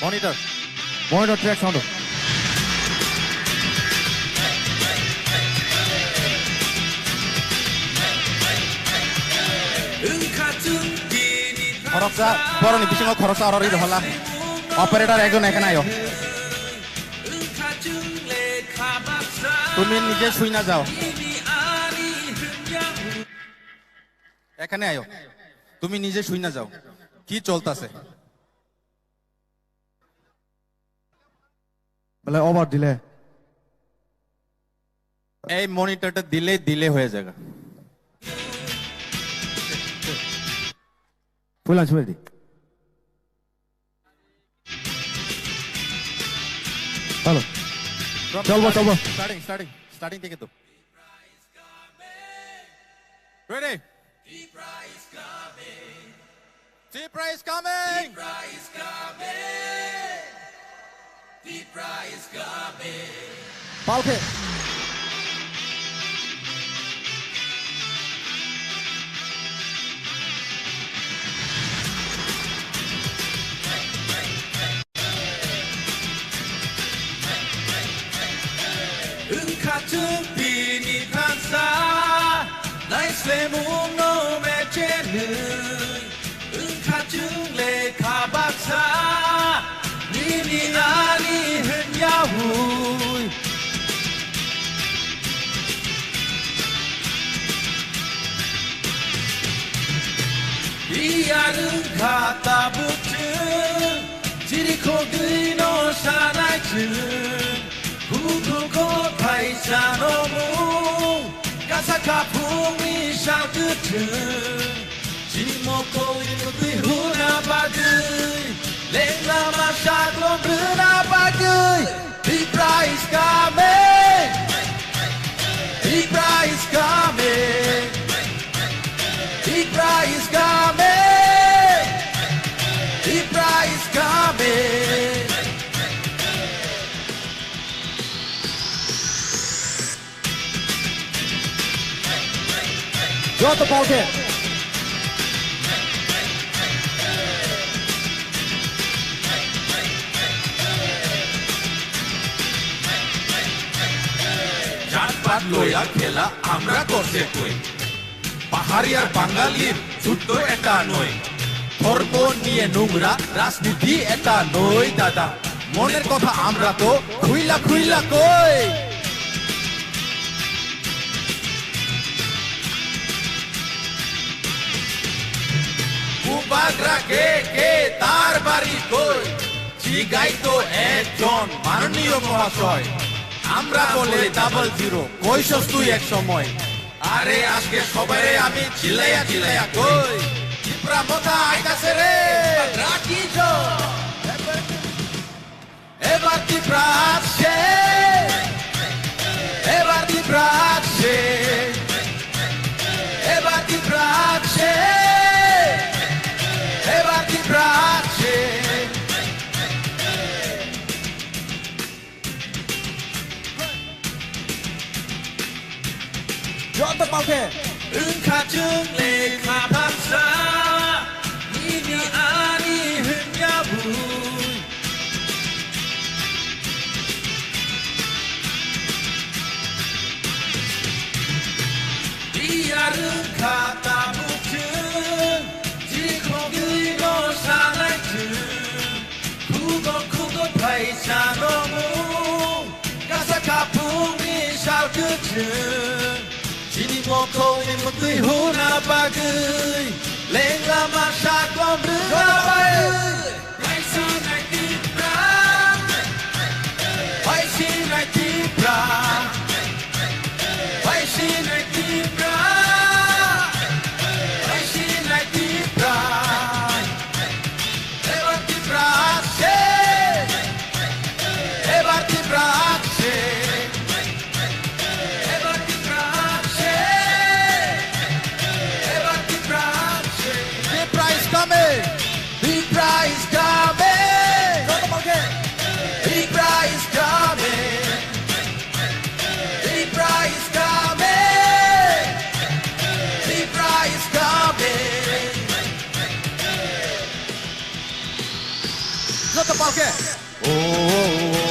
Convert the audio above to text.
Monitor track sound. খরচা পরনি বিশিং খরচা অররি হলা অপারেটর একজন এখানে আয়ো তুমি নিজে শুই না যাও এখানে আয়ো তুমি নিজে শুই না যাও কি চলতেছে বলে ওভার দিলে এই মনিটরটা দিলে হয়ে যাবে ফুল আনছি রেডি হ্যালো চলবো স্টার্টিং থেকে তো রেডি Deeper is coming. পালকে Bini pansa, nice lemon no mechenu. Kachung le kabaksa, nini ani henyahui. Iyarung kata butun, jiri kodino sanai chun. Hukuko paisano mu, kasaka pumi shangutun. Jimoko inuti huna bagay, lengla masyadong bruna bagay. Big prize coming, big prize coming, big prize coming, big prize coming. যত পালকে জাতপাত লইয়া খেলা আমরা করতে কই পাহাড়ি আর বাঙালির যুদ্ধ এটা নয় ধর্ম নিয়ে নোংরা রাজনীতি এটা নয় দাদা মনের কথা আমরা তো খুইলা কই কুবাগরা কে তার বাড়ি কই জিগাই তো একজন মাননীয় মহাশয় আমরা বলে 00 কইছস তুই এক সময় আরে আজকে সবাই আমি চিল্লাইয়া কই ত্রিপুরা মতা আইতাছে রে রাখি জো এবার ত্রিপুরা আসছে এবার ত্রিপুরা আসছে এবার ত্রিপুরা আসছে এবার ত্রিপুরা আসছে যত পালকে Kachung le kapaksa, nini ani henyahui. Diyarung kata butun, jiko gino sanai chun. Kugo paisano mu, kasaka pumi shao kutun. Jini moko imutui huna bagay, lengla masyadong bruna bagay. Raisin ay tibra, raisin ay tibra, raisin ay tibra, raisin ay tibra. Ebar tibra akse, ebar tibra akse. Big prize coming! Big prize coming! যত পালকে ও